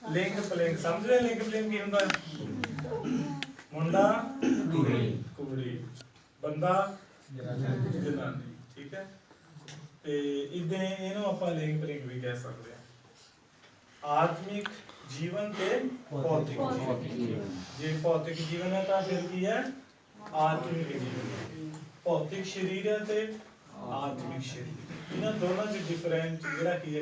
लिंग पलिंग समझ रहे लिंग पलिंग की हुंदा मुंडा कुड़ी बंदा जनानी ठीक है ते इदां इहनूं आपां लिंग पलिंग भी कह सकते हैं आत्मिक जीवन ते भौतिक जीवन जे भौतिक जीवन है तो फिर की है आत्मिक जीवन भौतिक शरीर है ते आत्मिक शरीर इन्हां दोनों च डिफरेंट जिहड़ा की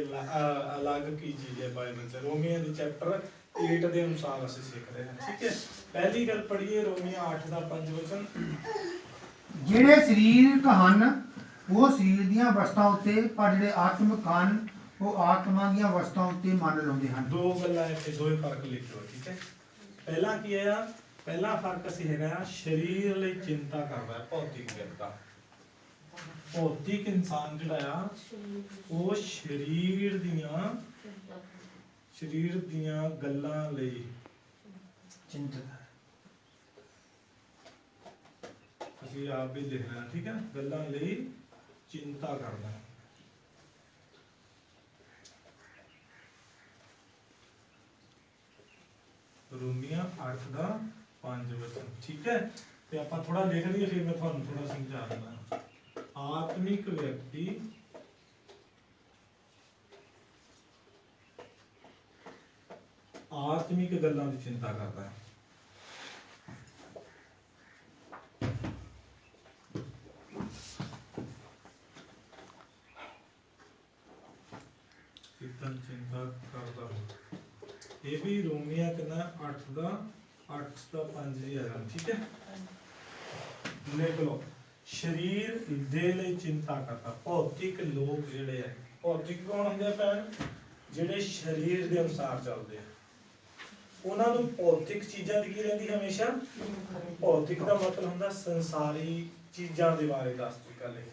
अलग की चीज है बाइबल च रोमियो दे चैप्टर 8 के अनुसार ਅਸੀਂ सीख रहे हैं ठीक है पहली गल पढ़िए रोमियो 8 ਦਾ 5 वचन ਜਿਹੜੇ ਸਰੀਰਕ ਹਨ ਉਹ ਸਰੀਰ ਦੀਆਂ ਵਸਤਾਂ ਉੱਤੇ ਪਰ ਜਿਹੜੇ ਆਤਮਿਕ ਹਨ ਉਹ ਆਤਮਾ ਦੀਆਂ ਵਸਤਾਂ ਉੱਤੇ ਮਨ ਲਾਉਂਦੇ ਹਨ ਦੋ ਗੱਲਾਂ ਇੱਥੇ ਦੋ ਹੀ ਫਰਕ ਲਿਖਿਓ ਠੀਕ ਹੈ ਪਹਿਲਾ ਕੀ ਹੈ ਪਹਿਲਾ ਫਰਕ ਅਸੀਂ ਹੈਗਾ ਸਰੀਰ ਲਈ ਚਿੰਤਾ ਕਰਦਾ ਹੈ ਭੌਤਿਕ ਵਿਅਕਤੀ ਭੌਤਿਕ ਇਨਸਾਨ ਜਿਹੜਾ ਆ ਉਹ ਸਰੀਰ ਦੀਆਂ ਗੱਲਾਂ ਲਈ ਚਿੰਤਤ ਹੈ ਅਸੀਂ ਆਪ ਵੀ ਲਿਖਣਾ ਠੀਕ ਹੈ ਗੱਲਾਂ ਲਈ ਚਿੰਤਾ ਕਰਦਾ ਹੈ रोमियो 8 ਦਾ 5 वचन ठीक है ਤੇ ਆਪਾਂ ਥੋੜਾ ਲਿਖ ਲਈਏ ਫਿਰ ਮੈਂ ਤੁਹਾਨੂੰ ਥੋੜਾ ਸਮਝਾ ਦਿੰਦਾ ਆਤਮਿਕ ਵਿਅਕਤੀ ਆਤਮਿਕ ਗੱਲਾਂ ਦੀ ਚਿੰਤਾ ਕਰਦਾ ਹੈ ਚਿੰਤਾ ਕਰਦਾ ये भी रोमिया कितना 8 ਦਾ 5 ही आया ठीक है लिख लो शरीर दे ਲਈ चिंता करता ਭੌਤਿਕ ਲੋਕ ਜਿਹੜੇ ਆ ਭੌਤਿਕ ਕੌਣ ਹੁੰਦੇ ਆ ਭੈਣ ਜਿਹੜੇ ਸਰੀਰ ਦੇ ਅਨੁਸਾਰ ਚੱਲਦੇ ਆ ਉਹਨਾਂ ਨੂੰ ਭੌਤਿਕ ਚੀਜ਼ਾਂ ਦੀ ਕੀ ਰਹਿੰਦੀ ਹਮੇਸ਼ਾ ਭੌਤਿਕ ਦਾ ਮਤਲਬ ਹੁੰਦਾ ਸੰਸਾਰੀ ਚੀਜ਼ਾਂ ਦੇ ਬਾਰੇ ਦੱਸਦੀ ਗੱਲ ਹੈ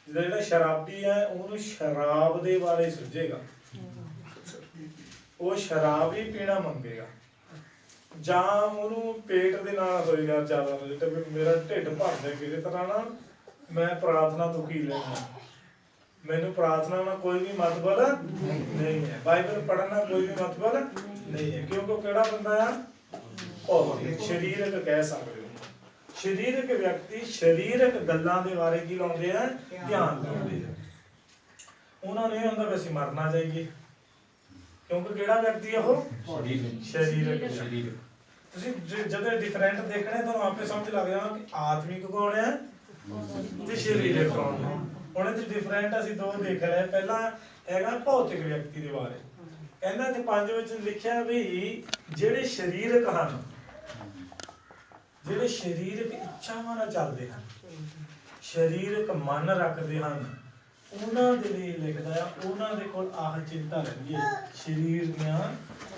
ਜਿਹੜਾ ਸ਼ਰਾਬੀ ਹੈ ਉਹਨੂੰ ਸ਼ਰਾਬ ਦੇ ਬਾਰੇ ਸੁਝੇਗਾ ਉਹ ਸ਼ਰਾਬ ਹੀ ਪੀਣਾ ਮੰਗੇਗਾ ਜਾਂ ਉਹਨੂੰ ਪੇਟ ਦੇ ਨਾਲ ਹੋਏਗਾ ਜ਼ਿਆਦਾ ਤੇ ਮੇਰਾ ਢਿੱਡ ਭਰਦਾ ਕਿਸੇ ਤਰ੍ਹਾਂ ਨਾਲ ਮੈਂ ਪ੍ਰਾਰਥਨਾ ਤੋਂ ਕੀ ਲੈਣਾ ਮੈਨੂੰ ਪ੍ਰਾਰਥਨਾ ਨਾਲ ਕੋਈ ਵੀ ਮਤਲਬ ਨਹੀਂ ਹੈ ਬਾਈਬਲ ਪੜ੍ਹਨ ਨਾਲ ਕੋਈ ਵੀ ਮਤਲਬ ਨਹੀਂ ਹੈ ਕਿਉਂਕਿ ਉਹ ਕਿਹੜਾ ਬੰਦਾ ਆ ਭੌਤਿਕ ਸਰੀਰਕ ਕਹਿ ਸਕਦੇ ਹੋ ਸਰੀਰਕ ਵਿਅਕਤੀ ਸਰੀਰਕ ਗੱਲਾਂ ਦੇ ਬਾਰੇ ਕੀ ਲਾਉਂਦੇ ਆ ਧਿਆਨ ਲਾਉਂਦੇ ਆ ਉਹਨਾਂ ਨੂੰ ਇਹ ਹੁੰਦਾ ਵੀ ਅਸੀਂ ਮਰਨਾ ਚਾਹੀਏ क्योंकि केड़ा व्यक्ति है वो शरीरक ਤੁਸੀਂ ਜਦੋਂ ਡਿਫਰੈਂਟ ਦੇਖਣੇ ਤੁਹਾਨੂੰ ਆਪੇ ਸਮਝ ਲੱਗ ਜਾਣਾ ਕਿ ਆਤਮਿਕ ਕੌਣ ਹੈ ਤੇ ਸਰੀਰਕ ਕੌਣ ਹੈ ਹੁਣ ਇਹ ਡਿਫਰੈਂਟ ਅਸੀਂ ਦੋ ਦੇਖ ਲਏ ਪਹਿਲਾ ਹੈਗਾ ਭੌਤਿਕ ਵਿਅਕਤੀ ਦੇ ਬਾਰੇ ਕਹਿੰਦਾ ਤੇ 5 ਵਿੱਚ ਲਿਖਿਆ ਵੀ ਜਿਹੜੇ ਸਰੀਰਕ ਹਨ ਜਿਹੜੇ ਸਰੀਰਕ ਇੱਛਾਵਾਂ ਨਾਲ ਚੱਲਦੇ ਹਨ ਸਰੀਰਕ ਮਨ ਰੱਖਦੇ ਹਨ ਉਹਨਾਂ ਦੇ ਲਈ ਲਿਖਦਾ ਆ ਉਹਨਾਂ ਦੇ ਕੋਲ ਆਹ ਚਿੰਤਾ ਰਹਿੰਦੀ ਹੈ ਸਰੀਰ ਦੀਆਂ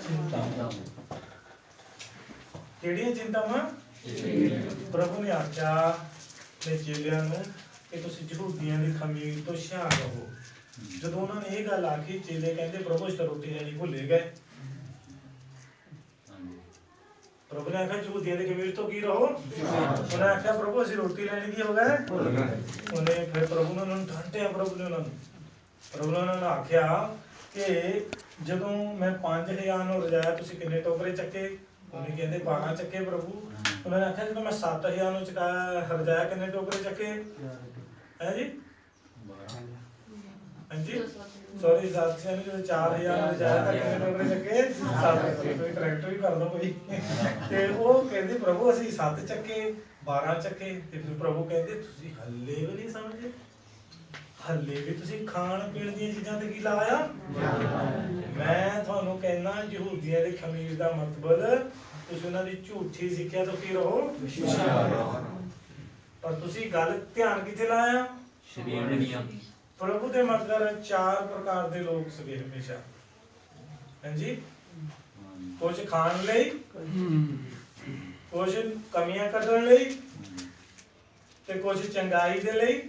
ਚਿੰਤਾਵਾਂ ਕਿਹੜੀਆਂ ਚਿੰਤਾਵਾਂ ਪ੍ਰਭੂ ਨੇ ਆਖਿਆ ਨੇ ਚੇਲਿਆਂ ਨੂੰ ਕਿ ਤੁਸੀਂ ਯਹੂਦੀਆਂ ਦੀ ਖਮੀਰ ਤੋਂ ਹੁਸ਼ਿਆਰ ਰਹੋ ਜਦੋਂ ਉਹਨਾਂ ਨੇ ਇਹ ਗੱਲ ਆਖੀ ਚੇਲੇ ਕਹਿੰਦੇ ਪ੍ਰਭੂ ਇਸ ਰੋਟੀ ਲੈਣੀ ਭੁੱਲੇ ਗਏ प्रभु ने आखा यहूदियों की खमीर तो की रहो उन्हें आखा प्रभु असि रोटी लेनी की हो गए उन्हें फिर प्रभु ने उन्हें डांटिया प्रभु ने उन्होंने आखिया कि जदों मैं 5000 ਨੂੰ ਰਜਾਇਆ ਤੁਸੀਂ ਕਿੰਨੇ ਟੋਕਰੇ ਚੱਕੇ ਉਹਨੇ ਕਹਿੰਦੇ 12 ਚੱਕੇ ਪ੍ਰਭੂ ਉਹਨਾਂ ਨੇ ਆਖਿਆ ਜਦੋਂ ਮੈਂ 7000 ਨੂੰ ਚਕਾਇਆ ਰਜਾਇਆ ਕਿੰਨੇ ਟੋਕਰੇ ਚੱਕੇ ਹੈ ਜੀ ਹਾਂਜੀ सॉरी साथियों ने जो 4000 रजाया था कितने टोकरे चक्के 7 कोई करैक्टर भी कर दो कोई ते वो कहंदे प्रभु ਅਸੀਂ 7 ਚੱਕੇ 12 ਚੱਕੇ ਤੇ ਫਿਰ ਪ੍ਰਭੂ ਕਹਿੰਦੇ ਤੁਸੀਂ ਹੱਲੇ ਵੀ ਨਹੀਂ ਸਮਝੇ ਹੱਲੇ ਵੀ ਤੁਸੀਂ ਖਾਣ ਪੀਣ ਦੀਆਂ ਚੀਜ਼ਾਂ ਤੇ ਕੀ ਲਾਇਆ ਮੈਂ ਤੁਹਾਨੂੰ ਕਹਿਣਾ ਯਹੂਦੀਆਂ ਦੇ ਖਮੀਰ ਦਾ ਮਤਲਬ ਤੁਸੀਂ ਉਹਨਾਂ ਦੀ ਝੂਠੀ ਸਿੱਖਿਆ ਤੋਂ ਕੀ ਰਹੋ ਪਰ ਤੁਸੀਂ ਗੱਲ ਧਿਆਨ ਕਿੱਥੇ ਲਾਇਆ ਸਰੀਰ ਦੀਆਂ प्रभु के मतलब 4 प्रकार के लोग सके हमेशा हैं जी कुछ खान लई कुछ कमियां कढण लई ते कुछ चंगाई दे लई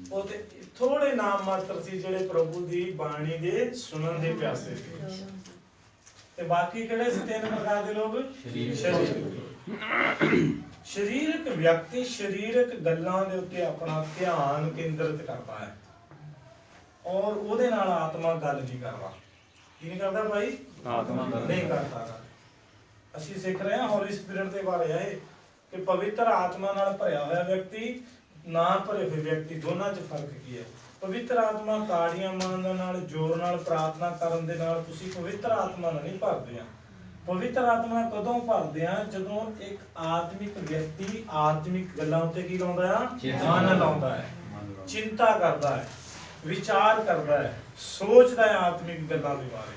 ਉਹ ਤੇ ਥੋੜੇ ਨਾਮ ਮਾਤਰ ਸੀ ਜਿਹੜੇ ਪ੍ਰਭੂ ਦੀ ਬਾਣੀ ਦੇ ਸੁਣਨ ਦੇ ਪਿਆਸੇ ਸੀ ਤੇ ਬਾਕੀ ਕਿਹੜੇ ਸੀ 3 ਪ੍ਰਕਾਰ ਦੇ ਲੋਕ ਸਰੀਰਕ ਵਿਅਕਤੀ ਸਰੀਰਕ ਗੱਲਾਂ ਦੇ ਉੱਤੇ ਆਪਣਾ ਧਿਆਨ ਕੇਂਦਰਿਤ ਕਰਦਾ ਹੈ और ਉਹਦੇ ਨਾਲ ਆਤਮਾ ਗੱਲ ਨਹੀਂ ਕਰਦਾ ਕੀ ਨਹੀਂ ਕਰਦਾ ਭਾਈ? ਆਤਮਾ ਦਾ ਨਹੀਂ ਕਰਦਾ ਗਾ। ਅਸੀਂ ਸਿੱਖ ਰਹੇ ਹਾਂ ਹੌਲੀ ਸਪਿਰਿਟ ਦੇ ਬਾਰੇ ਆ ਇਹ, ਕਿ ਪਵਿੱਤਰ ਆਤਮਾ ਨਾਲ ਭਰਿਆ ਹੋਇਆ ਵਿਅਕਤੀ, ਨਾ ਭਰੇ ਹੋਏ ਵਿਅਕਤੀ, ਦੋਨਾਂ 'ਚ ਫਰਕ ਕੀ ਹੈ? ਪਵਿੱਤਰ ਆਤਮਾ ਤਾੜੀਆਂ ਮਾਰਨ ਨਾਲ, ਜ਼ੋਰ ਨਾਲ ਪ੍ਰਾਰਥਨਾ ਕਰਨ ਦੇ ਨਾਲ ਤੁਸੀਂ ਪਵਿੱਤਰ ਆਤਮਾ ਨਾਲ ਨਹੀਂ ਭਰਦੇ ਆ। ਪਵਿੱਤਰ ਆਤਮਾ ਕਦੋਂ ਭਰਦੇ ਆ? ਜਦੋਂ ਇੱਕ ਆਤਮਿਕ ਵਿਅਕਤੀ ਆਤਮਿਕ ਗੱਲਾਂ ਉੱਤੇ ਕੀ ਲਾਉਂਦਾ ਆ? ਮਨ ਲਾਉਂਦਾ ਹੈ, ਚਿੰਤਾ ਕਰਦਾ ਹੈ, ਵਿਚਾਰ ਕਰਦਾ ਹੈ, ਸੋਚਦਾ ਹੈ ਆਤਮਿਕ ਗੱਲਾਂ ਦੇ ਬਾਰੇ।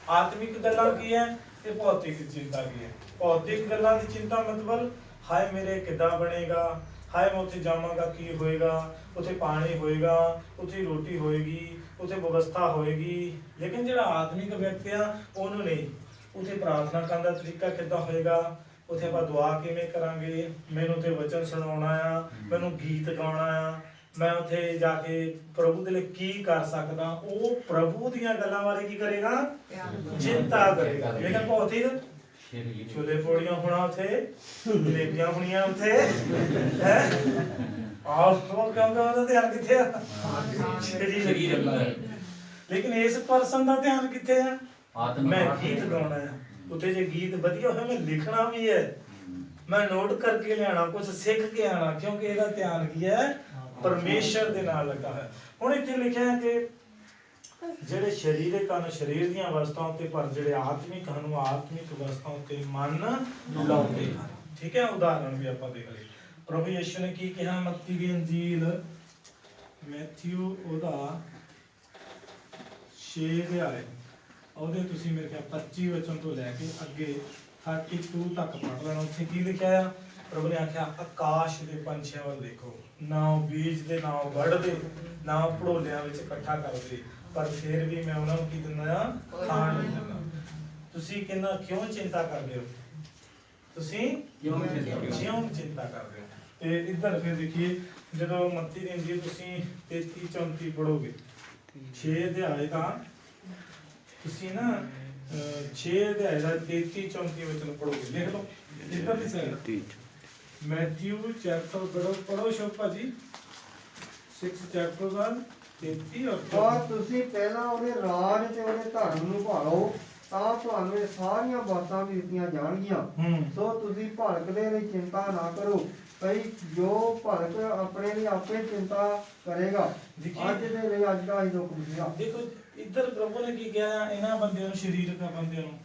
ਆਤਮਿਕ ਗੱਲਾਂ ਕੀ ਹੈ ਤੇ ਭੌਤਿਕ ਚਿੰਤਾ ਕੀ ਹੈ? ਭੌਤਿਕ ਗੱਲਾਂ ਦੀ ਚਿੰਤਾ ਮਤਲਬ ਹਾਏ ਮੇਰੇ ਕਿੱਦਾਂ ਬਣੇਗਾ, ਹਾਏ ਮੈਂ ਉੱਥੇ ਜਾਵਾਂਗਾ ਕੀ ਹੋਏਗਾ, ਉੱਥੇ ਪਾਣੀ ਹੋਏਗਾ, ਉੱਥੇ ਰੋਟੀ ਹੋਏਗੀ, ਉੱਥੇ ਵਿਵਸਥਾ ਹੋਏਗੀ। ਲੇਕਿਨ ਜਿਹੜਾ ਆਤਮਿਕ ਵਿਅਕਤੀ ਆ ਉਹਨੂੰ ਨਹੀਂ, ਉੱਥੇ ਪ੍ਰਾਰਥਨਾ ਕਰਨ ਦਾ ਤਰੀਕਾ ਕਿੱਦਾਂ ਹੋਏਗਾ, ਉੱਥੇ ਆਪਾਂ ਦੁਆ ਕਿਵੇਂ ਕਰਾਂਗੇ, ਮੈਨੂੰ ਉੱਥੇ ਵਚਨ ਸੁਣਾਉਣਾ ਆ, ਮੈਨੂੰ ਗੀਤ ਗਾਉਣਾ ਆ, ਮੈਂ ਉੱਥੇ ਜਾ ਕੇ ਪ੍ਰਭੂ ਦੇ ਲਈ ਕੀ ਕਰ ਸਕਦਾ, ਉਹ ਪ੍ਰਭੂ ਦੀਆਂ ਗੱਲਾਂ ਬਾਰੇ ਕੀ ਕਰੇਗਾ? ਚਿੰਤਾ ਕਰੇਗਾ। ਲੇਕਿਨ ਭੌਤਿਕ ਛੋਲੇ ਪੋੜੀਆਂ ਹੋਣਾ, ਉੱਥੇ ਜਲੇਬੀਆਂ ਹੋਣੀਆਂ, ਉੱਥੇ ਹੈ ਆਪ ਕਿਉਂਕਿ ਉਹਦਾ ਧਿਆਨ ਕਿੱਥੇ ਆ? ਸਰੀਰ ਗੱਲਾਂ। ਲੇਕਿਨ ਇਸ ਪਰਸਨ ਦਾ ਧਿਆਨ ਕਿੱਥੇ ਆ? ਮੈਂ ਗੀਤ ਗਾਉਣਾ ਹੈ, ਉੱਥੇ ਜੇ ਗੀਤ ਵਧੀਆ ਹੋਇਆ ਮੈਂ ਲਿਖਣਾ ਵੀ ਹੈ, ਮੈਂ ਨੋਟ ਕਰਕੇ ਲਿਆਣਾ, ਕੁਝ ਸਿੱਖ ਕੇ ਆਣਾ, ਕਿਉਂਕਿ ਇਹਦਾ ਧਿਆਨ ਕੀ ਹੈ? ਪਰਮੇਸ਼ਰ ਦੇ ਨਾਲ ਲੱਗਾ ਹੈ। ਹੁਣ ਇੱਥੇ ਲਿਖਿਆ ਹੈ ਕਿ ਜਿਹੜੇ ਸਰੀਰਕ ਹਨ ਸਰੀਰ ਦੀਆਂ ਅਵਸਥਾਵਾਂ ਉੱਤੇ, ਪਰ ਜਿਹੜੇ ਆਤਮਿਕ ਹਨ ਉਹ ਆਤਮਿਕ ਅਵਸਥਾਵਾਂ ਉੱਤੇ ਮਨ ਲਾਉਂਦੇ ਹਨ। ਠੀਕ ਹੈ, ਉਦਾਹਰਣ ਵੀ ਆਪਾਂ ਦੇਖ ਲਈਏ। ਪ੍ਰਭੂ ਯਿਸੂ ਨੇ ਕੀ ਕਿਹਾ? ਮੱਤੀ ਦੀ ਅੰਜੀਲ ਮੈਥਿਊ ਉਹਦਾ 6 ਅਧਿਆਇ ਉਹਦੇ ਤੁਸੀਂ ਮੇਰੇ ਖਿਆਲ 25 ਵਚਨ ਤੋਂ ਲੈ ਕੇ ਅੱਗੇ 32 ਤੱਕ ਪੜ੍ਹ ਲੈਣਾ। ਉੱਥੇ ਕੀ ਲਿਖਿਆ ਆ? ਪ੍ਰਭੂ ਨੇ ਆਖਿਆ ਆਕਾਸ਼ ਦੇ ਪੰਛੀਆਂ ਵੱਲ ਦੇਖੋ, ਨਾ ਉਹ ਬੀਜਦੇ, ਨਾ ਉਹ ਵੱਢਦੇ, ਨਾ ਉਹ ਭੜੋਲਿਆਂ ਵਿੱਚ ਇਕੱਠਾ ਕਰਦੇ, ਪਰ ਫਿਰ ਵੀ ਮੈਂ ਉਹਨਾਂ ਨੂੰ ਕੀ ਦਿੰਦਾ ਆ? ਖਾਣ ਨਹੀਂ ਦਿੰਦਾ। ਤੁਸੀਂ ਕਿਉਂ ਚਿੰਤਾ ਕਰਦੇ ਹੋ? ਤੁਸੀਂ ਕਿਉਂ ਚਿੰਤਾ ਕਰਦੇ ਹੋ? ਤੇ ਇੱਧਰ ਫਿਰ ਦੇਖੀਏ, ਜਦੋਂ ਮੱਤੀ ਦੀ ਅੰਜੀਲ ਤੁਸੀਂ 33-34 ਪੜੋਗੇ, 6 ਅਧਿਆਏ ਤਾਂ ਤੁਸੀਂ ਨਾ 6 ਅਧਿਆਏ ਦਾ 33-34 ਵਚਨ ਪੜੋਗੇ, ਲਿਖ ਲਓ ਇੱਧਰ ਦੀ ਸਾਈਡ। ਮੈਥਿਊ ਚੈਪਟਰ ਪੜੋ ਸ਼ੋਭਾ ਜੀ, 6 ਚੈਪਟਰ ਦਾ 33 ਔਰ ਤੁਸੀਂ ਪਹਿਲਾਂ ਉਹਦੇ ਰਾਜ ਤੇ ਉਹਦੇ ਧਰਮ ਨੂੰ ਭਾਲੋ, ਤਾਂ ਤੁਹਾਨੂੰ ਇਹ ਸਾਰੀਆਂ ਬਾਤਾਂ ਵੀ ਦਿੱਤੀਆਂ ਜਾਣਗੀਆਂ। ਸੋ ਤੁਸੀਂ ਭਲਕ ਦੇ ਲਈ ਚਿੰਤਾ ਨਾ ਕਰੋ, ਭਈ ਜੋ ਭਲਕ ਆਪਣੇ ਲਈ ਆਪੇ ਚਿੰਤਾ ਕਰੇਗਾ। ਅੱਜ ਦੇ ਲਈ ਅੱਜ ਦਾ ਹੀ ਦੁੱਖ ਬੁਝਿਆ। ਦੇਖੋ ਇੱਧਰ ਪ੍ਰਭੂ ਨੇ ਕੀ ਕਿਹਾ? ਇਹਨਾਂ ਬੰਦਿਆਂ ਨੂੰ, ਸਰੀਰਕ ਬੰਦਿਆਂ ਨੂੰ,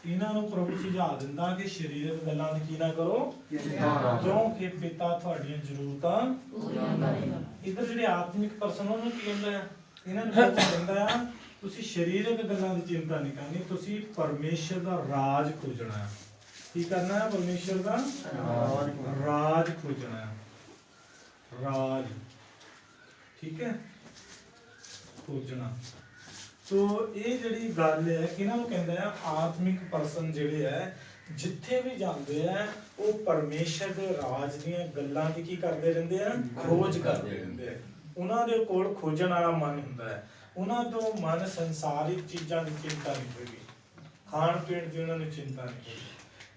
ਇਹਨਾਂ ਨੂੰ ਪ੍ਰਭੂ ਸੁਝਾਅ ਦਿੰਦਾ ਕਿ ਸਰੀਰਕ ਗੱਲਾਂ ਦੀ ਕੀ ਨਾ ਕਰੋ, ਕਿਉਂਕਿ ਪਿਤਾ ਤੁਹਾਡੀਆਂ ਜ਼ਰੂਰਤਾਂ ਪੂਰੀਆਂ ਕਰੇਗਾ। ਇੱਧਰ ਜਿਹੜੇ ਆਤਮਿਕ ਪਰਸਨ ਉਹਨੂੰ ਕੀ ਕਹਿੰਦਾ? ਇਹਨਾਂ ਨੂੰ ਕਹਿੰਦਾ ਆ ਤੁਸੀਂ ਸਰੀਰਕ ਗੱਲਾਂ ਦੀ ਚਿੰਤਾ ਨਹੀਂ ਕਰਨੀ, ਤੁਸੀਂ ਪਰਮੇਸ਼ਰ ਦਾ ਰਾਜ ਖੋਜਣਾ ਹੈ। ਕੀ ਕਰਨਾ ਹੈ? ਪਰਮੇਸ਼ਰ ਦਾ ਰਾਜ ਖੋਜਣਾ ਹੈ। ਰਾਜ, ਠੀਕ ਹੈ, ਖੋਜਣਾ। ਸੋ ਇਹ ਜਿਹੜੀ ਗੱਲ ਹੈ ਕਿਹਨਾਂ ਨੂੰ ਕਹਿੰਦਾ ਆ? ਆਤਮਿਕ ਪਰਸਨ ਜਿਹੜੇ ਹੈ ਜਿੱਥੇ ਵੀ ਜਾਂਦੇ ਆ ਉਹ ਪਰਮੇਸ਼ਰ ਦੇ ਰਾਜ ਦੀਆਂ ਗੱਲਾਂ ਦੀ ਕੀ ਕਰਦੇ ਰਹਿੰਦੇ ਆ? ਖੋਜ ਕਰਦੇ ਰਹਿੰਦੇ ਆ। ਉਹਨਾਂ ਦੇ ਕੋਲ ਖੋਜਣ ਵਾਲਾ ਮਨ ਹੁੰਦਾ ਹੈ। ਉਹਨਾਂ ਤੋਂ ਮਨ ਸੰਸਾਰਿਕ ਚੀਜ਼ਾਂ ਦੀ ਚਿੰਤਾ ਨਹੀਂ ਹੋਏਗੀ, ਖਾਣ ਪੀਣ ਦੀ ਉਹਨਾਂ ਨੂੰ ਚਿੰਤਾ ਨਹੀਂ ਹੋਏਗੀ।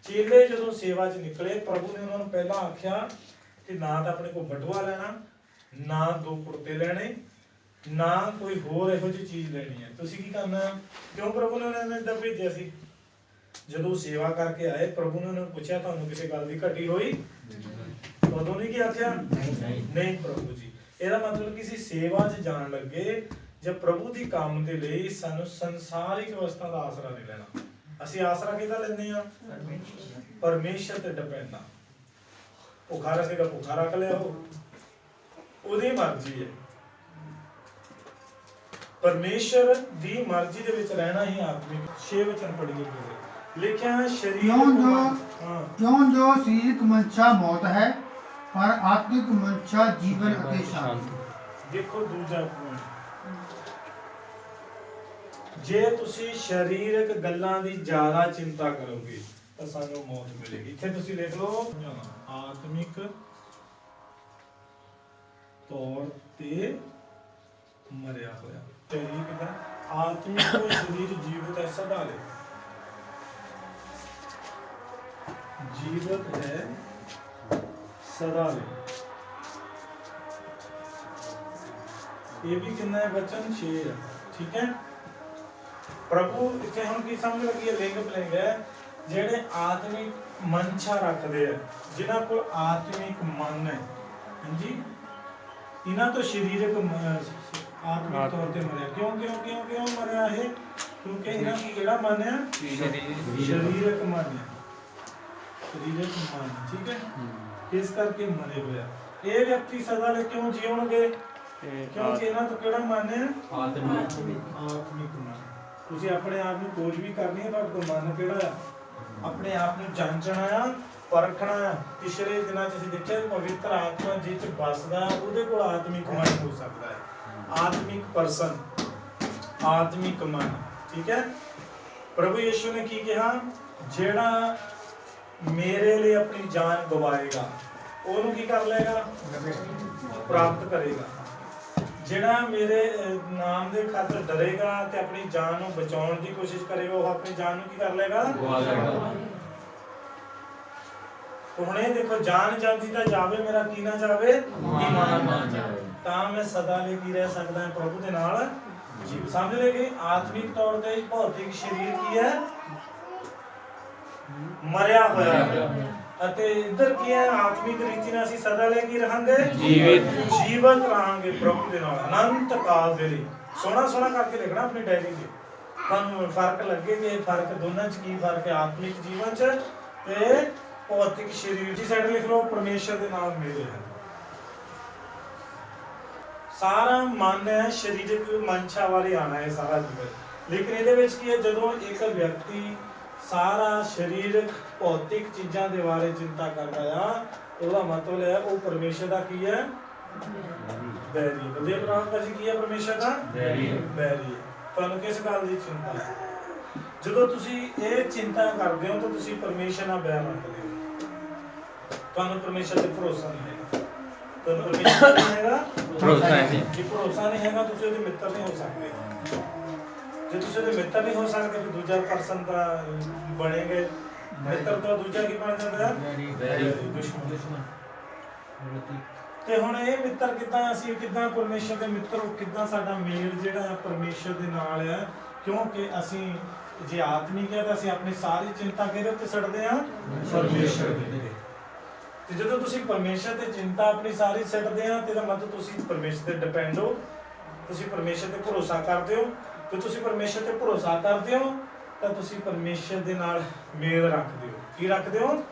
ਚੇਲੇ ਜਦੋਂ ਸੇਵਾ 'ਚ ਨਿਕਲੇ, ਪ੍ਰਭੂ ਨੇ ਉਹਨਾਂ ਨੂੰ ਪਹਿਲਾਂ ਆਖਿਆ ਕਿ ਨਾ ਤਾਂ ਆਪਣੇ ਕੋਲ ਬਟੂਆ ਲੈਣਾ, ਨਾ 2 ਕੁੜਤੇ ਲੈਣੇ, ਨਾ ਕੋਈ ਹੋਰ ਇਹੋ ਜਿਹੀ ਚੀਜ਼ ਲੈਣੀ ਹੈ। ਤੁਸੀਂ ਕੀ ਕਰਨਾ? ਕਿਉਂ ਪ੍ਰਭੂ ਨੇ ਉਹਨਾਂ ਨੂੰ ਇੱਦਾਂ ਭੇਜਿਆ ਸੀ? ਜਦੋਂ ਸੇਵਾ ਕਰਕੇ ਆਏ, ਪ੍ਰਭੂ ਨੇ ਉਹਨਾਂ ਨੂੰ ਪੁੱਛਿਆ ਤੁਹਾਨੂੰ ਕਿਸੇ ਗੱਲ ਦੀ ਘਟੀ ਹੋਈ? ਉਦੋਂ ਨਹੀਂ ਕੀ ਆਖਿਆ? ਨਹੀਂ ਪ੍ਰਭੂ ਜੀ। ਇਹਦਾ ਮਤਲਬ ਕਿਸੇ ਸੇਵਾ 'ਚ ਜਾਣ ਲੱਗੇ ਜਾਂ ਪ੍ਰਭੂ ਦੀ ਕੰਮ ਦੇ ਲਈ ਸਾਨੂੰ ਸੰਸਾਰਿਕ ਅਵਸਥਾ ਦਾ ਆਸਰਾ ਨਹੀਂ ਲੈਣਾ। ਅਸੀਂ ਆਸਰਾ ਕਿਹਦਾ ਲੈਂਦੇ ਆ? ਪਰਮੇਸ਼ਰ ਤੇ ਡਿਪੈਂਡ ਆ। ਭੁੱਖਾ ਰੱਖੇਗਾ, ਭੁੱਖਾ ਰੱਖ ਲਿਆ, ਉਹਦੀ ਮਰਜ਼ੀ ਹੈ। ਪਰਮੇਸ਼ਰ ਦੀ ਮਰਜ਼ੀ ਦੇ ਵਿੱਚ ਰਹਿਣਾ ਹੀ ਆਤਮਿਕ। 6 ਵਚਨ ਪੜ੍ਹੀਏ। ਲਿਖਿਆ ਹੈ ਸਰੀਰ ਕਿਉਂ ਜੋ ਸਰੀਰਕ ਮਨਸ਼ਾ ਮੌਤ ਹੈ, ਪਰ ਆਤਮਿਕ ਮਨਸ਼ਾ ਜੀਵਨ ਅਤੇ ਸ਼ਾਂਤੀ। ਦੇਖੋ ਦੂਜਾ ਪੁਆਇੰਟ, ਜੇ ਤੁਸੀਂ ਸਰੀਰਕ ਗੱਲਾਂ ਦੀ ਜ਼ਿਆਦਾ ਚਿੰਤਾ ਕਰੋਗੇ ਤਾਂ ਸਾਨੂੰ ਮੌਤ ਮਿਲੇਗੀ। ਇੱਥੇ ਤੁਸੀਂ ਲਿਖ ਲਓ ਆਤਮਿਕ ਤੌਰ ਤੇ ਮਰਿਆ ਹੋਇਆ। ਤਰੀਕ ਦਾ ਆਤਮਿਕ ਸਰੀਰ ਜੀਵਤ ਹੈ ਸਦਾ ਲਈ, ਜੀਵਤ ਹੈ ਸਦਾ ਲਈ। ਇਹ ਵੀ ਕਿੰਨਾ ਹੈ? ਵਚਨ 6 ਹੈ, ਠੀਕ ਹੈ। ਪ੍ਰਭੂ ਇੱਥੇ ਹੁਣ ਕੀ ਸਮਝ ਲੱਗੀ ਹੈ, ਲਿੰਗ ਪਲਿੰਗ ਹੈ, ਜਿਹੜੇ ਆਤਮਿਕ ਮਨਸ਼ਾ ਰੱਖਦੇ ਆ, ਜਿਨ੍ਹਾਂ ਕੋਲ ਆਤਮਿਕ ਮਨ ਹੈ, ਹਾਂਜੀ, ਇਹਨਾਂ ਤੋਂ ਸਰੀਰਕ ਆਤਮਿਕ ਤੌਰ ਤੇ ਮਰਿਆ। ਕਿਉਂ ਮਰਿਆ ਇਹ? ਕਿਉਂਕਿ ਇਹਨਾਂ ਨੂੰ ਕਿਹੜਾ ਮਨ ਹੈ? ਸਰੀਰਕ ਮਨ ਹੈ, ਸਰੀਰਕ ਮਨ, ਠੀਕ ਹੈ, ਇਸ ਕਰਕੇ ਮਰੇ ਹੋਇਆ। ਇਹ ਵਿਅਕਤੀ ਸਦਾ ਲਈ ਕਿਉਂ ਜੀਉਣਗੇ? ਕਿਉਂਕਿ ਇਹਨਾਂ ਤੋਂ ਕਿਹੜਾ ਮਨ ਹੈ? ਆਤਮਿਕ ਮਨ। ਤੁਸੀਂ ਆਪਣੇ ਆਪ ਨੂੰ ਖੋਜ ਵੀ ਕਰਨੀ ਹੈ, ਤੁਹਾਡੇ ਕੋਲ ਮਨ ਕਿਹੜਾ ਆ? ਆਪਣੇ ਆਪ ਨੂੰ ਜਾਂਚਣਾ ਆ, ਪਰਖਣਾ ਆ। ਪਿਛਲੇ ਦਿਨਾਂ 'ਚ ਅਸੀਂ ਦੇਖਿਆ ਪਵਿੱਤਰ ਆਤਮਾ ਜਿਹ 'ਚ ਵੱਸਦਾ ਉਹਦੇ ਕੋਲ ਆਤਮਿਕ ਮਨ ਹੋ ਸਕਦਾ ਹੈ, ਆਤਮਿਕ ਪਰਸਨ, ਆਤਮਿਕ ਮਨ, ਠੀਕ ਹੈ। ਪ੍ਰਭੂ ਯਿਸੂ ਨੇ ਕੀ ਕਿਹਾ? ਜਿਹੜਾ ਮੇਰੇ ਲਈ ਆਪਣੀ ਜਾਨ ਗਵਾਏਗਾ ਉਹਨੂੰ ਕੀ ਕਰ ਲਏਗਾ? ਪ੍ਰਾਪਤ ਕਰੇਗਾ। ਜਿਹੜਾ ਮੇਰੇ ਨਾਮ ਦੇ ਖਾਤਰ ਡਰੇਗਾ ਤੇ ਆਪਣੀ ਜਾਨ ਨੂੰ ਬਚਾਉਣ ਦੀ ਕੋਸ਼ਿਸ਼ ਕਰੇਗਾ, ਉਹ ਆਪਣੀ ਜਾਨ ਨੂੰ ਕੀ ਕਰ ਲਏਗਾ? ਗਵਾ ਲਏਗਾ। ਹੁਣ ਇਹ ਦੇਖੋ, ਜਾਨ ਜਾਂਦੀ ਤਾਂ ਜਾਵੇ, ਮੇਰਾ ਕੀ ਨਾ ਜਾਵੇ? ਈਮਾਨ ਨਾ ਜਾਵੇ। ਤਾਂ ਮੈਂ ਸਦਾ ਲਈ ਕੀ ਰਹਿ ਸਕਦਾ ਹਾਂ? ਪ੍ਰਭੂ ਦੇ ਨਾਲ ਜੀਵ। ਸਮਝ ਲਏ ਕਿ ਆਤਮਿਕ ਤੌਰ ਤੇ ਭੌਤਿਕ ਸਰੀਰ ਕੀ ਹੈ? ਮਰਿਆ ਹੋਇਆ ਹੈ, ਅਤੇ ਇੱਧਰ ਕੀ ਹੈ? ਆਤਮਿਕ ਰੀਤੀ ਨਾਲ ਅਸੀਂ ਸਦਾ ਲਈ ਕੀ ਰਹਾਂਗੇ? ਜੀਵਤ ਰਹਾਂਗੇ ਪ੍ਰਭੂ ਦੇ ਨਾਲ ਅਨੰਤ ਕਾਲ ਦੇ ਲਈ। ਸੋਹਣਾ ਕਰਕੇ ਲਿਖਣਾ ਆਪਣੀ ਡਾਇਰੀ 'ਚ, ਤੁਹਾਨੂੰ ਫਰਕ ਲੱਗੇ ਕਿ ਇਹ ਫਰਕ ਦੋਨਾਂ 'ਚ ਕੀ ਫਰਕ ਹੈ, ਆਤਮਿਕ ਜੀਵਨ 'ਚ ਤੇ ਭੌਤਿਕ ਸਰੀਰ। ਜੀ ਸਾਈਡ ਲਿਖ ਲਓ, ਪਰਮੇਸ਼ਰ ਦੇ ਨਾਲ ਮੇਲ ਹੈ। ਸਾਰਾ ਮਨ ਹੈ ਸਰੀਰਕ ਮਨਸ਼ਾ ਵਾਲੇ ਆਣਾ ਹੈ ਸਾਰਾ ਜੀਵਨ। ਲੇਕਿਨ ਇਹਦੇ ਵਿੱਚ ਕੀ ਹੈ? ਜਦੋਂ ਇੱਕ ਵਿਅਕਤੀ ਸਾਰਾ ਸਰੀਰਕ ਭੌਤਿਕ ਚੀਜ਼ਾਂ ਦੇ ਬਾਰੇ ਚਿੰਤਾ ਕਰਦਾ ਆ, ਉਹਦਾ ਮਤਲਬ ਹੈ ਉਹ ਪਰਮੇਸ਼ਰ ਦਾ ਕੀ ਹੈ? ਬੈਰੀ। ਵਧੀਆ ਭਰਾ ਜੀ, ਕੀ ਹੈ ਪਰਮੇਸ਼ਰ ਦਾ? ਬੈਰੀ। ਤੁਹਾਨੂੰ ਕਿਸ ਗੱਲ ਦੀ ਚਿੰਤਾ ਹੈ? ਜਦੋਂ ਤੁਸੀਂ ਇਹ ਚਿੰਤਾ ਕਰਦੇ ਹੋ ਤਾਂ ਤੁਸੀਂ ਪਰਮੇਸ਼ਰ ਨਾਲ ਬੈਰ ਰੱਖਦੇ ਹੋ, ਤੁਹਾਨੂੰ ਪਰਮੇਸ਼ਰ ਤੇ ਭਰੋਸਾ ਨਹੀਂ ਹੈਗਾ। ਤੁਹਾਨੂੰ ਪਰਮੇਸ਼ਰ ਤੇ ਹੈਗਾ ਭਰੋਸਾ ਨਹੀਂ। ਜੇ ਭਰੋਸਾ ਨਹੀਂ ਹੈਗਾ ਤੁਸੀਂ ਉਹਦੇ ਮਿੱਤਰ ਨਹੀਂ ਹੋ ਸਕਦੇ। ਜੇ ਤੁਸੀਂ ਉਹਦੇ ਮਿੱਤਰ ਨਹੀਂ ਹੋ ਸਕਦੇ ਫਿਰ ਦੂਜਾ ਪਰਸਨ ਦਾ ਬਣੇਗੇ ਮਿੱਤਰ, ਤਾਂ ਦੂਜਾ ਕੀ ਬਣ ਜਾਂਦਾ ਹੈ? ਦੁਸ਼ਮਣ। ਤੇ ਹੁਣ ਇਹ ਮਿੱਤਰ ਕਿੱਦਾਂ, ਅਸੀਂ ਕਿੱਦਾਂ ਪਰਮੇਸ਼ਰ ਦੇ ਮਿੱਤਰ, ਕਿੱਦਾਂ ਸਾਡਾ ਮੇਲ ਜਿਹੜਾ ਪਰਮੇਸ਼ਰ ਦੇ ਨਾਲ ਹੈ? ਕਿਉਂਕਿ ਅਸੀਂ ਜੇ ਆਤਮਿਕ ਹੈ ਤਾਂ ਅਸੀਂ ਆਪਣੀ ਸਾਰੀ ਚਿੰਤਾ ਕਿਹਦੇ ਉੱਤੇ ਛੱਡਦੇ ਹਾਂ? ਪਰਮੇਸ਼ਰ ਦੇ। ਤੇ ਜਦੋਂ ਤੁਸੀਂ ਪਰਮੇਸ਼ਰ ਤੇ ਚਿੰਤਾ ਆਪਣੀ ਸਾਰੀ ਛੱਡਦੇ ਆ ਤੇ ਇਹਦਾ ਮਤਲਬ ਤੁਸੀਂ ਪਰਮੇਸ਼ਰ ਤੇ ਡਿਪੈਂਡ ਹੋ, ਤੁਸੀਂ ਪਰਮੇਸ਼ਰ ਤੇ ਭਰੋਸਾ ਕਰਦੇ ਹੋ। ਤੇ ਤੁਸੀਂ ਪਰਮੇਸ਼ਰ ਤੇ ਭਰੋਸਾ ਕਰਦੇ ਹੋ ਤਾਂ ਤੁਸੀਂ ਪਰਮੇਸ਼ਰ ਦੇ ਨਾਲ ਮੇਲ ਰੱਖਦੇ ਹੋ। ਕੀ ਰੱਖਦੇ ਹੋ?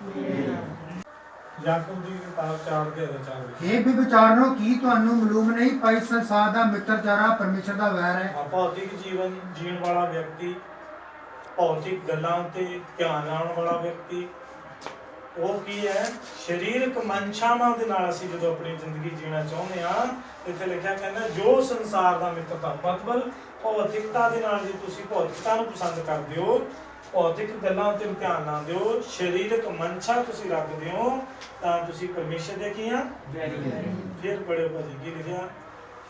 ਯਾਕੂਬ ਦੀ ਕਿਤਾਬ 4:4। ਇਹ ਵੀ ਵਿਚਾਰੋ ਕੀ ਤੁਹਾਨੂੰ ਮਾਲੂਮ ਨਹੀਂ ਭਾਈ ਸੰਸਾਰ ਦਾ ਮਿੱਤਰਚਾਰਾ ਪਰਮੇਸ਼ਰ ਦਾ ਵੈਰ ਹੈ। ਭੌਤਿਕ ਜੀਵਨ ਜੀਣ ਵਾਲਾ ਵਿਅਕਤੀ, ਭੌਤਿਕ ਗੱਲਾਂ ਤੇ ਧਿਆਨ ਲਾਉਣ ਵਾਲਾ ਵਿਅਕਤੀ, ਉਹ ਕੀ ਹੈ? ਸਰੀਰਕ ਮਨਸ਼ਾਵਾਂ ਦੇ ਨਾਲ ਅਸੀਂ ਜਦੋਂ ਆਪਣੀ ਜ਼ਿੰਦਗੀ ਜੀਣਾ ਚਾਹੁੰਦੇ ਆ, ਇੱਥੇ ਲਿਖਿਆ ਕਹਿੰਦਾ ਜੋ ਸੰਸਾਰ ਦਾ ਮਿੱਤਰਤਾ, ਮਤਲਬ ਭੌਤਿਕਤਾ ਦੇ ਨਾਲ ਜੇ ਤੁਸੀਂ ਭੌਤਿਕਤਾ ਨੂੰ ਪਸੰਦ ਕਰਦੇ ਹੋ, ਭੌਤਿਕ ਗੱਲਾਂ ਉੱਤੇ ਧਿਆਨ ਨਾ ਦਿਓ, ਸਰੀਰਕ ਮਨਸ਼ਾ ਤੁਸੀਂ ਰੱਖਦੇ ਹੋ, ਤਾਂ ਤੁਸੀਂ ਪਰਮੇਸ਼ਰ ਦੇ ਕੀ ਆ? ਫਿਰ ਬੜੇ ਭਾਜੀ ਕੀ ਲਿਖਿਆ?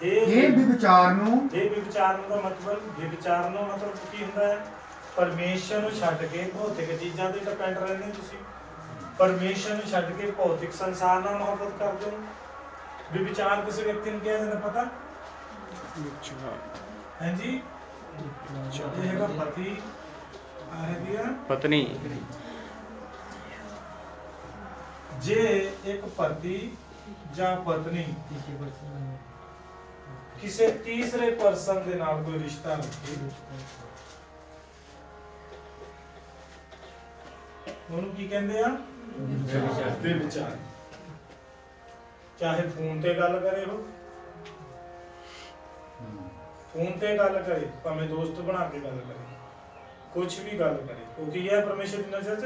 ਇਹ ਵੀ ਵਿਚਾਰ ਨੂੰ ਦਾ ਮਤਲਬ ਕੀ ਹੁੰਦਾ ਹੈ? ਪਰਮੇਸ਼ਰ ਨੂੰ ਛੱਡ ਕੇ ਭੌਤਿਕ ਚੀਜ਼ਾਂ ਤੇ ਡਿਪੈਂਡ ਰਹਿੰਦੇ ਤੁਸੀਂ, ਪਰਮੇਸ਼ਰ ਨੂੰ ਛੱਡ ਕੇ ਭੌਤਿਕ ਸੰਸਾਰ ਨਾਲ ਮੁਹੱਬਤ ਕਰਦੇ ਹੋ। ਵੀ ਵਿਚਾਰ ਕਿਸੇ ਵਿਅਕਤੀ ਨੂੰ ਕਿਹਾ ਜਾਂਦਾ ਪਤਾ? ਹਾਂਜੀ, ਇਹ ਹੈਗਾ ਪਤੀ, ਆਹ ਪਤਨੀ। ਜੇ ਇੱਕ ਪਤੀ ਜਾਂ ਪਤਨੀ ਕਿਸੇ ਤੀਸਰੇ ਪਰਸਨ ਦੇ ਨਾਲ ਕੋਈ ਰਿਸ਼ਤਾ ਰੱਖੇ, ਉਹਨੂੰ ਕੀ ਕਹਿੰਦੇ ਆ? ਵਿਚਾਰ। ਚਾਹੇ ਫੋਨ ਤੇ ਗੱਲ ਕਰੇ, ਹੋ ਫੋਨ ਤੇ ਗੱਲ ਕਰੇ, ਭਾਵੇਂ ਦੋਸਤ ਬਣਾ ਕੇ ਗੱਲ ਕਰੇ, ਕੁਝ ਵੀ ਗੱਲ ਕਰੇ, ਉਹ ਕੀ ਹੈ ਪਰਮੇਸ਼ਰ ਦੀ ਨਜ਼ਰ 'ਚ?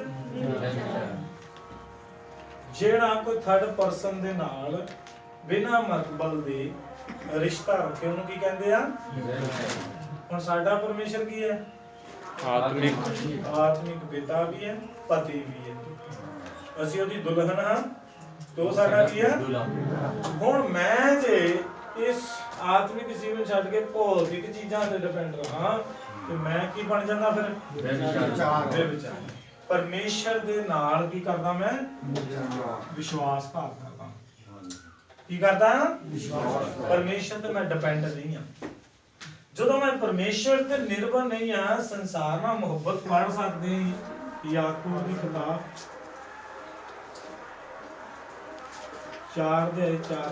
ਜਿਹੜਾ ਕੋਈ ਥਰਡ ਪਰਸਨ ਦੇ ਨਾਲ ਬਿਨਾਂ ਮਤਲਬ ਦੇ ਰਿਸ਼ਤਾ ਰੱਖੇ ਉਹਨੂੰ ਕੀ ਕਹਿੰਦੇ ਆ? ਹੁਣ ਸਾਡਾ ਪਰਮੇਸ਼ਰ ਕੀ ਹੈ? ਆਤਮਿਕ ਪਿਤਾ ਵੀ ਹੈ, ਪਤੀ ਵੀ ਹੈ। ਅਸੀਂ ਉਹਦੀ ਦੁਲਹਨ ਹਾਂ, ਤੋ ਸਾਡਾ ਕੀ ਹੈ? ਹੁਣ ਮੈਂ ਜੇ ਇਸ ਆਤਮਿਕ ਜੀਵਨ ਛੱਡ ਕੇ ਭੌਤਿਕ ਚੀਜ਼ਾਂ ਤੇ ਡਿਪੈਂਡ ਰਹਾਂ ਤੇ ਮੈਂ ਕੀ ਬਣ ਜਾਂਦਾ ਫਿਰ? ਵਿਚਾਰ। ਪਰਮੇਸ਼ਰ ਦੇ ਨਾਲ ਕੀ ਕਰਦਾ? ਮੈਂ ਵਿਸ਼ਵਾਸਘਾਤ ਕਰਦਾ। ਕੀ ਕਰਦਾ? ਵਿਸ਼ਵਾਸ। ਪਰਮੇਸ਼ਰ ਤੇ ਮੈਂ ਡਿਪੈਂਡ ਨਹੀਂ ਹਾਂ। ਜਦੋਂ ਮੈਂ ਪਰਮੇਸ਼ਵਰ ਤੇ ਨਿਰਭਰ ਨਹੀਂ ਆ, ਸੰਸਾਰ ਨਾਲ ਮੁਹੱਬਤ ਪੜ ਸਕਦੇ ਹਾਂ। ਯਾਕੂਬ ਦੀ ਕਿਤਾਬ 4 ਦੇ 4